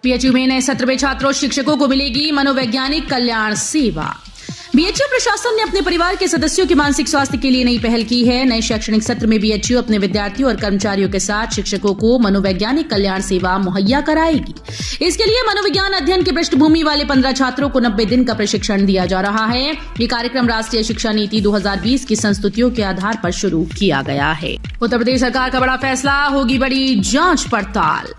BHU में नए सत्र में छात्रों शिक्षकों को मिलेगी मनोवैज्ञानिक कल्याण सेवा। बीएचयू प्रशासन ने अपने परिवार के सदस्यों के मानसिक स्वास्थ्य के लिए नई पहल की है। नए शैक्षणिक सत्र में बीएचयू अपने विद्यार्थियों और कर्मचारियों के साथ शिक्षकों को मनोवैज्ञानिक कल्याण सेवा मुहैया कराएगी। इसके लिए मनोविज्ञान अध्ययन की पृष्ठभूमि वाले 15 छात्रों को 90 दिन का प्रशिक्षण दिया जा रहा है। ये कार्यक्रम राष्ट्रीय शिक्षा नीति 2020 की संस्तुतियों के आधार पर शुरू किया गया है। उत्तर प्रदेश सरकार का बड़ा फैसला, होगी बड़ी जांच पड़ताल।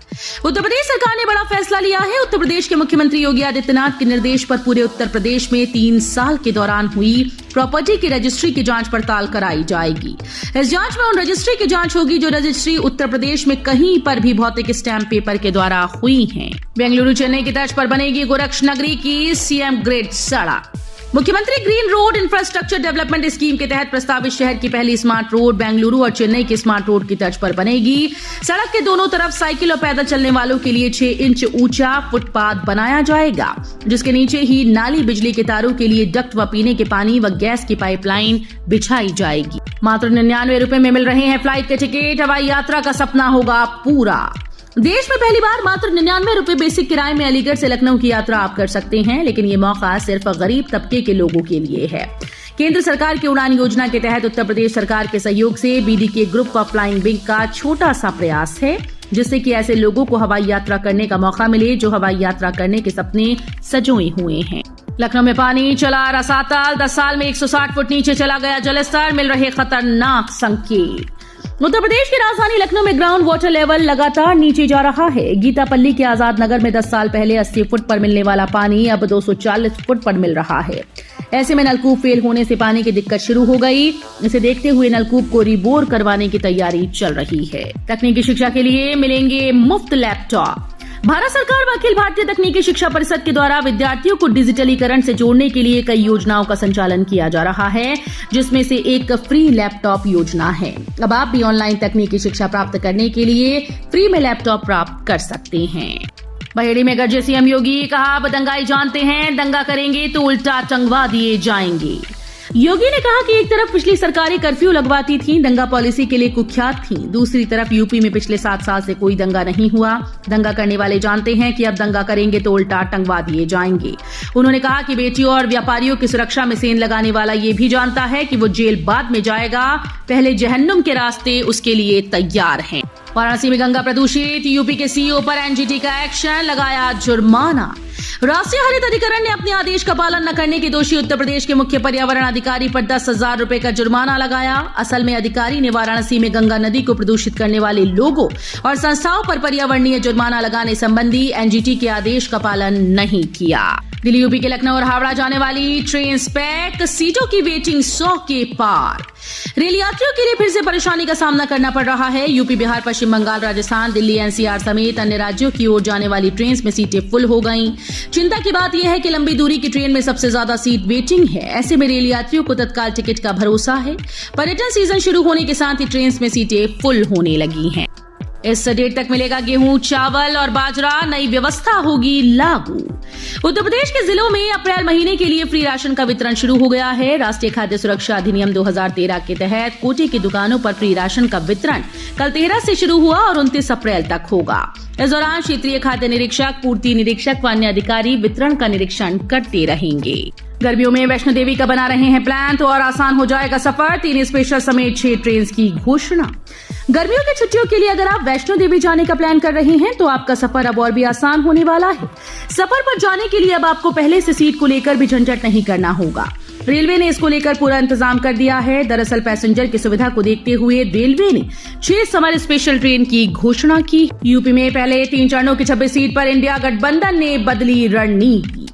उत्तर प्रदेश सरकार ने बड़ा फैसला लिया है। उत्तर प्रदेश के मुख्यमंत्री योगी आदित्यनाथ के निर्देश पर पूरे उत्तर प्रदेश में 3 साल के दौरान हुई प्रॉपर्टी की रजिस्ट्री की जांच पड़ताल कराई जाएगी। इस जांच में उन रजिस्ट्री की जांच होगी जो रजिस्ट्री उत्तर प्रदेश में कहीं पर भी भौतिक स्टैंप पेपर के द्वारा हुई हैं। बेंगलुरु चेन्नई की तर्ज पर बनेगी गोरक्षनगरी की सीएम ग्रिड सड़क। मुख्यमंत्री green road infrastructure development scheme के तहत प्रस्तावित शहर की पहली स्मार्ट रोड बेंगलुरु और चेन्नई की स्मार्ट रोड की तर्ज पर बनेगी। सड़क के दोनों तरफ साइकिल और पैदल चलने वालों के लिए 6 इंच ऊंचा फुटपाथ बनाया जाएगा, जिसके नीचे ही नाली, बिजली के तारों के लिए डक्ट व पीने के पानी व गैस की पाइपलाइन बिछाई जाएगी। मात्र 99 रुपए में मिल रहे हैं फ्लाइट के टिकट। हवाई यात्रा का सपना होगा पूरा। देश में पहली बार मात्र 99 रुपए बेसिक किराए में अलीगढ़ से लखनऊ की यात्रा आप कर सकते हैं, लेकिन ये मौका सिर्फ गरीब तबके के लोगों के लिए है। केंद्र सरकार की उड़ान योजना के तहत उत्तर प्रदेश सरकार के सहयोग से BDK group of flying wing का छोटा सा प्रयास है, जिससे कि ऐसे लोगों को हवाई यात्रा करने का मौका मिले जो हवाई यात्रा करने के सपने सजोए हुए हैं। लखनऊ में पानी चला रसातल, 10 साल में 160 फुट नीचे चला गया जलस्तर, मिल रहे खतरनाक संकेत। उत्तर प्रदेश की राजधानी लखनऊ में ग्राउंड वाटर लेवल लगातार नीचे जा रहा है। गीतापल्ली के आजाद नगर में 10 साल पहले 80 फुट पर मिलने वाला पानी अब 240 फुट पर मिल रहा है। ऐसे में नलकूप फेल होने से पानी की दिक्कत शुरू हो गई। इसे देखते हुए नलकूप को रिबोर करवाने की तैयारी चल रही है। तकनीकी शिक्षा के लिए मिलेंगे मुफ्त लैपटॉप। भारत सरकार व अखिल भारतीय तकनीकी शिक्षा परिषद के द्वारा विद्यार्थियों को डिजिटलीकरण से जोड़ने के लिए कई योजनाओं का संचालन किया जा रहा है, जिसमें से एक फ्री लैपटॉप योजना है। अब आप भी ऑनलाइन तकनीकी शिक्षा प्राप्त करने के लिए फ्री में लैपटॉप प्राप्त कर सकते हैं। बहेड़ी में गरजे सीएम योगी, कहा अब दंगाई जानते हैं, दंगा करेंगे तो उल्टा टंगवा दिए जाएंगे। योगी ने कहा कि एक तरफ पिछली सरकारें कर्फ्यू लगवाती थीं, दंगा पॉलिसी के लिए कुख्यात थीं, दूसरी तरफ यूपी में पिछले 7 साल से कोई दंगा नहीं हुआ। दंगा करने वाले जानते हैं कि अब दंगा करेंगे तो उल्टा टंगवा दिए जाएंगे। उन्होंने कहा कि बेटियों और व्यापारियों की सुरक्षा में सेंध लगाने वाला ये भी जानता है कि वो जेल बाद में जाएगा, पहले जहन्नुम के रास्ते उसके लिए तैयार हैं। वाराणसी में गंगा प्रदूषित, यूपी के सीईओ पर एनजीटी का एक्शन, लगाया जुर्माना। राष्ट्रीय हरित अधिकरण ने अपने आदेश का पालन न करने के दोषी उत्तर प्रदेश के मुख्य पर्यावरण अधिकारी पर 10,000 रुपए का जुर्माना लगाया। असल में अधिकारी ने वाराणसी में गंगा नदी को प्रदूषित करने वाले लोगों और संस्थाओं पर पर्यावरणीय जुर्माना लगाने संबंधी एनजीटी के आदेश का पालन नहीं किया। दिल्ली, यूपी के लखनऊ और हावड़ा जाने वाली ट्रेन पैक, सीटों की वेटिंग 100 के पार। रेल यात्रियों के लिए फिर से परेशानी का सामना करना पड़ रहा है। यूपी, बिहार, पश्चिम बंगाल, राजस्थान, दिल्ली, एनसीआर समेत अन्य राज्यों की ओर जाने वाली ट्रेन में सीटें फुल हो गईं। चिंता की बात यह है कि लंबी दूरी की ट्रेन में सबसे ज्यादा सीट वेटिंग है। ऐसे में रेल यात्रियों को तत्काल टिकट का भरोसा है। पर्यटन सीजन शुरू होने के साथ ही ट्रेन में सीटें फुल होने लगी हैं। इस डेट तक मिलेगा गेहूं, चावल और बाजरा, नई व्यवस्था होगी लागू। उत्तर प्रदेश के जिलों में अप्रैल महीने के लिए फ्री राशन का वितरण शुरू हो गया है। राष्ट्रीय खाद्य सुरक्षा अधिनियम 2013 के तहत कोटे की दुकानों पर फ्री राशन का वितरण कल 13 से शुरू हुआ और 29 अप्रैल तक होगा। इस दौरान क्षेत्रीय खाद्य निरीक्षक, पूर्ति निरीक्षक व अन्य अधिकारी वितरण का निरीक्षण करते रहेंगे। गर्मियों में वैष्णो देवी का बना रहे हैं प्लान तो और आसान हो जाएगा सफर। 3 स्पेशल समेत 6 ट्रेन की घोषणा। गर्मियों की छुट्टियों के लिए अगर आप वैष्णो देवी जाने का प्लान कर रहे हैं तो आपका सफर अब और भी आसान होने वाला है। सफर पर जाने के लिए अब आपको पहले से सीट को लेकर भी झंझट नहीं करना होगा। रेलवे ने इसको लेकर पूरा इंतजाम कर दिया है। दरअसल पैसेंजर की सुविधा को देखते हुए रेलवे ने 6 समर स्पेशल ट्रेन की घोषणा की। यूपी में पहले 3 चरणों की 26 सीट पर इंडिया गठबंधन ने बदली रणनीति।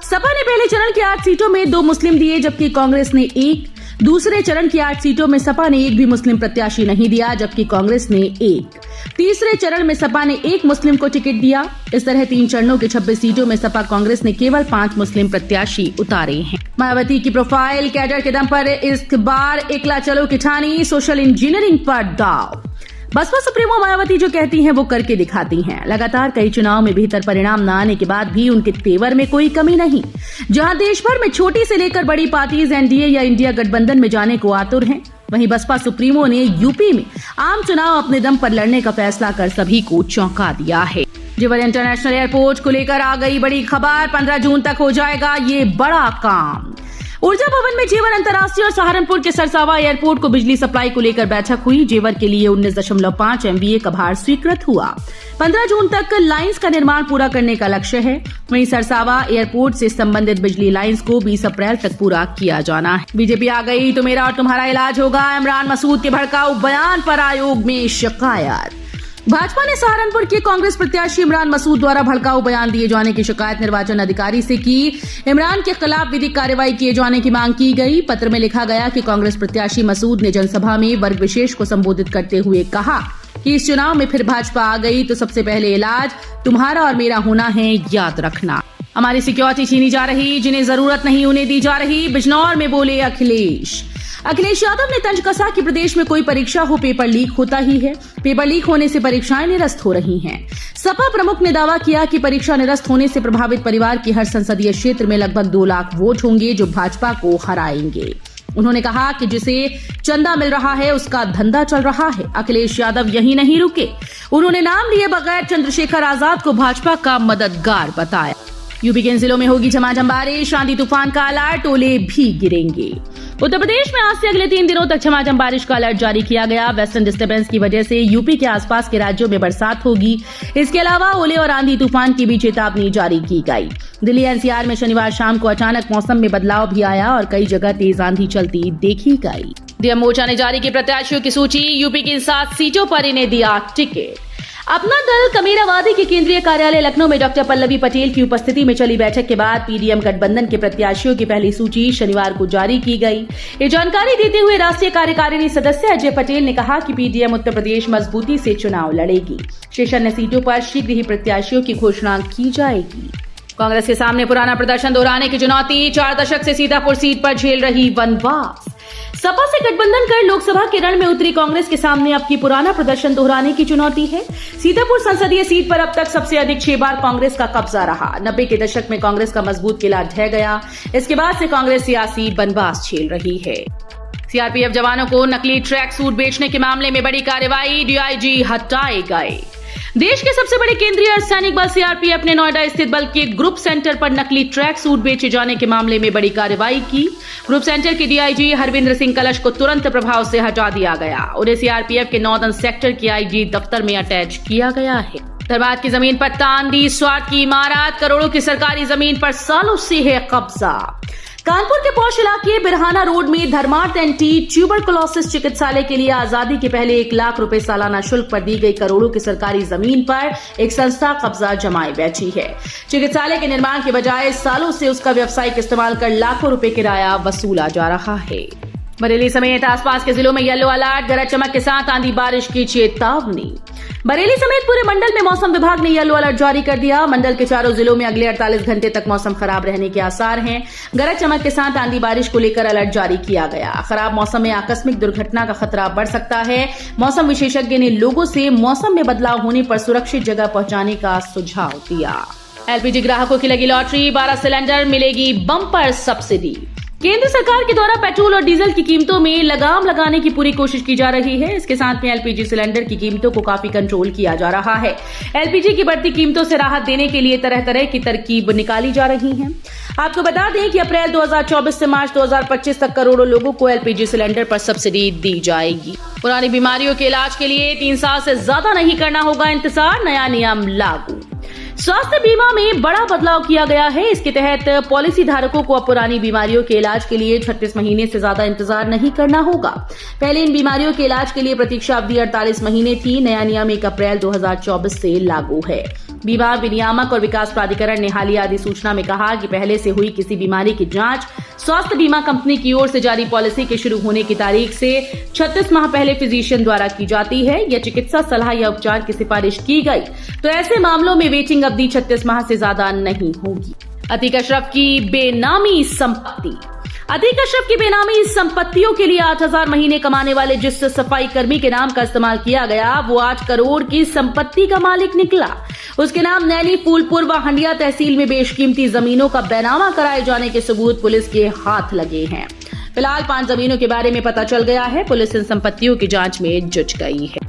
सपा ने पहले चरण की 8 सीटों में 2 मुस्लिम दिए, जबकि कांग्रेस ने 1। दूसरे चरण की 8 सीटों में सपा ने 1 भी मुस्लिम प्रत्याशी नहीं दिया, जबकि कांग्रेस ने 1। तीसरे चरण में सपा ने 1 मुस्लिम को टिकट दिया। इस तरह 3 चरणों की 26 सीटों में सपा कांग्रेस ने केवल 5 मुस्लिम प्रत्याशी उतारे हैं। मायावती की प्रोफाइल, कैडर के दम पर इस बार एकला चलो की ठानी, सोशल इंजीनियरिंग पर दाव। बसपा सुप्रीमो मायावती जो कहती हैं वो करके दिखाती हैं। लगातार कई चुनाव में बेहतर परिणाम न आने के बाद भी उनके तेवर में कोई कमी नहीं। जहां देश भर में छोटी से लेकर बड़ी पार्टीज एनडीए या इंडिया गठबंधन में जाने को आतुर हैं, वहीं बसपा सुप्रीमो ने यूपी में आम चुनाव अपने दम पर लड़ने का फैसला कर सभी को चौंका दिया है। जेवर इंटरनेशनल एयरपोर्ट को लेकर आ गई बड़ी खबर। 15 जून तक हो जाएगा ये बड़ा काम। ऊर्जा भवन में जेवर अंतर्राष्ट्रीय और सहारनपुर के सरसावा एयरपोर्ट को बिजली सप्लाई को लेकर बैठक हुई। जेवर के लिए 19.5 MVA का भार स्वीकृत हुआ। 15 जून तक लाइंस का निर्माण पूरा करने का लक्ष्य है। वहीं सरसावा एयरपोर्ट से संबंधित बिजली लाइंस को 20 अप्रैल तक पूरा किया जाना है। बीजेपी आ गई तो मेरा और तुम्हारा इलाज होगा। इमरान मसूद के भड़काऊ बयान पर आयोग में शिकायत। भाजपा ने सहारनपुर के कांग्रेस प्रत्याशी इमरान मसूद द्वारा भड़काऊ बयान दिए जाने की शिकायत निर्वाचन अधिकारी से की। इमरान के खिलाफ विधिक कार्रवाई किए जाने की मांग की गई। पत्र में लिखा गया कि कांग्रेस प्रत्याशी मसूद ने जनसभा में वर्ग विशेष को संबोधित करते हुए कहा कि इस चुनाव में फिर भाजपा आ गई तो सबसे पहले इलाज तुम्हारा और मेरा होना है, याद रखना। हमारी सिक्योरिटी छीनी जा रही, जिन्हें जरूरत नहीं उन्हें दी जा रही। बिजनौर में बोले अखिलेश यादव ने तंज कसा कि प्रदेश में कोई परीक्षा हो पेपर लीक होता ही है। पेपर लीक होने से परीक्षाएं निरस्त हो रही हैं। सपा प्रमुख ने दावा किया कि परीक्षा निरस्त होने से प्रभावित परिवार के हर संसदीय क्षेत्र में लगभग 2 लाख वोट होंगे जो भाजपा को हराएंगे। उन्होंने कहा कि जिसे चंदा मिल रहा है उसका धंधा चल रहा है। अखिलेश यादव यही नहीं रुके, उन्होंने नाम लिए बगैर चंद्रशेखर आजाद को भाजपा का मददगार बताया। यूपी के इन जिलों में होगी झमाझम बारिश, आंधी तूफान का अलर्ट, ओले भी गिरेंगे। उत्तर प्रदेश में आज से अगले 3 दिनों तक झमाझम बारिश का अलर्ट जारी किया गया। वेस्टर्न डिस्टर्बेंस की वजह से यूपी के आसपास के राज्यों में बरसात होगी। इसके अलावा ओले और आंधी तूफान की भी चेतावनी जारी की गई। दिल्ली एनसीआर में शनिवार शाम को अचानक मौसम में बदलाव भी आया और कई जगह तेज आंधी चलती देखी गई। डीएम मोर्चा ने जारी की प्रत्याशियों की सूची। यूपी की 7 सीटों पर इन्हें दिया टिकट। अपना दल कमेरावादी के केंद्रीय कार्यालय लखनऊ में डॉक्टर पल्लवी पटेल की उपस्थिति में चली बैठक के बाद पीडीएम गठबंधन के प्रत्याशियों की पहली सूची शनिवार को जारी की गई। ये जानकारी देते हुए राष्ट्रीय कार्यकारिणी सदस्य अजय पटेल ने कहा कि पीडीएम उत्तर प्रदेश मजबूती से चुनाव लड़ेगी। शेष अन्य सीटों पर शीघ्र ही प्रत्याशियों की घोषणा की जाएगी। कांग्रेस के सामने पुराना प्रदर्शन दोहराने की चुनौती। 4 दशक से सीतापुर सीट पर झेल रही वनवास। सपा से गठबंधन कर लोकसभा के रण में उतरी कांग्रेस के सामने अब की पुराना प्रदर्शन दोहराने की चुनौती है। सीतापुर संसदीय सीट पर अब तक सबसे अधिक 6 बार कांग्रेस का कब्जा रहा। 90 के दशक में कांग्रेस का मजबूत किला ढह गया। इसके बाद से कांग्रेस सियासी वनवास झेल रही है। सीआरपीएफ जवानों को नकली ट्रैक सूट बेचने के मामले में बड़ी कार्रवाई। डीआईजी हटाए गए। देश के सबसे बड़े केंद्रीय अर्धसैनिक बल सीआरपीएफ ने नोएडा स्थित बल के ग्रुप सेंटर पर नकली ट्रैक सूट बेचे जाने के मामले में बड़ी कार्रवाई की। ग्रुप सेंटर के डीआईजी हरविंद्र सिंह कलश को तुरंत प्रभाव से हटा दिया गया। उन्हें सीआरपीएफ के नॉर्दर्न सेक्टर के आईजी दफ्तर में अटैच किया गया है। धनबाद की जमीन पर तांदी स्वाट की इमारत। करोड़ों की सरकारी जमीन पर सालों से है कब्जा। कानपुर के पौष इलाके बिरहाना रोड में धर्मार्थ एंटी ट्यूबरकुलोसिस चिकित्सालय के लिए आजादी के पहले 1 लाख रुपए सालाना शुल्क पर दी गई करोड़ों की सरकारी जमीन पर एक संस्था कब्जा जमाए बैठी है। चिकित्सालय के निर्माण के बजाय सालों से उसका व्यावसायिक इस्तेमाल कर लाखों रुपए किराया वसूला जा रहा है। बरेली समेत आसपास के जिलों में येलो अलर्ट। गरज चमक के साथ आंधी बारिश की चेतावनी। बरेली समेत पूरे मंडल में मौसम विभाग ने येलो अलर्ट जारी कर दिया। मंडल के चारों जिलों में अगले 48 घंटे तक मौसम खराब रहने के आसार हैं। गरज चमक के साथ आंधी बारिश को लेकर अलर्ट जारी किया गया। खराब मौसम में आकस्मिक दुर्घटना का खतरा बढ़ सकता है। मौसम विशेषज्ञ ने लोगों से मौसम में बदलाव होने पर सुरक्षित जगह पहुंचाने का सुझाव दिया। एलपीजी ग्राहकों की लगी लॉटरी। 12 सिलेंडर मिलेगी बम्पर सब्सिडी। केंद्र सरकार के द्वारा पेट्रोल और डीजल की कीमतों में लगाम लगाने की पूरी कोशिश की जा रही है। इसके साथ में एलपीजी सिलेंडर की कीमतों को काफी कंट्रोल किया जा रहा है। एलपीजी की बढ़ती कीमतों से राहत देने के लिए तरह तरह की तरकीब निकाली जा रही है। आपको बता दें कि अप्रैल 2024 से मार्च 2025 तक करोड़ों लोगों को एलपीजी सिलेंडर पर सब्सिडी दी जाएगी। पुरानी बीमारियों के इलाज के लिए 3 साल से ज्यादा नहीं करना होगा इंतजार। नया नियम लागू। स्वास्थ्य बीमा में बड़ा बदलाव किया गया है। इसके तहत पॉलिसी धारकों को अब पुरानी बीमारियों के इलाज के लिए 36 महीने से ज्यादा इंतजार नहीं करना होगा। पहले इन बीमारियों के इलाज के लिए प्रतीक्षा अवधि 48 महीने थी। नया नियम 1 अप्रैल 2024 से लागू है। बीमा विनियामक और विकास प्राधिकरण ने हालिया अधिसूचना में कहा कि पहले से हुई किसी बीमारी की जांच स्वास्थ्य बीमा कंपनी की ओर से जारी पॉलिसी के शुरू होने की तारीख से 36 माह पहले फिजिशियन द्वारा की जाती है। या चिकित्सा सलाह या उपचार की सिफारिश की गई तो ऐसे मामलों में वेटिंग अवधि 36 माह से ज्यादा नहीं होगी। अतीक अशरफ की बेनामी संपत्ति। अतीक अशरफ की बेनामी संपत्तियों के लिए 8,000 महीने कमाने वाले जिस सफाई कर्मी के नाम का इस्तेमाल किया गया वो 8 करोड़ की संपत्ति का मालिक निकला। उसके नाम नैनी, फूलपुर व हंडिया तहसील में बेशकीमती जमीनों का बैनामा कराए जाने के सबूत पुलिस के हाथ लगे हैं। फिलहाल 5 जमीनों के बारे में पता चल गया है। पुलिस इन संपत्तियों की जांच में जुट गई है।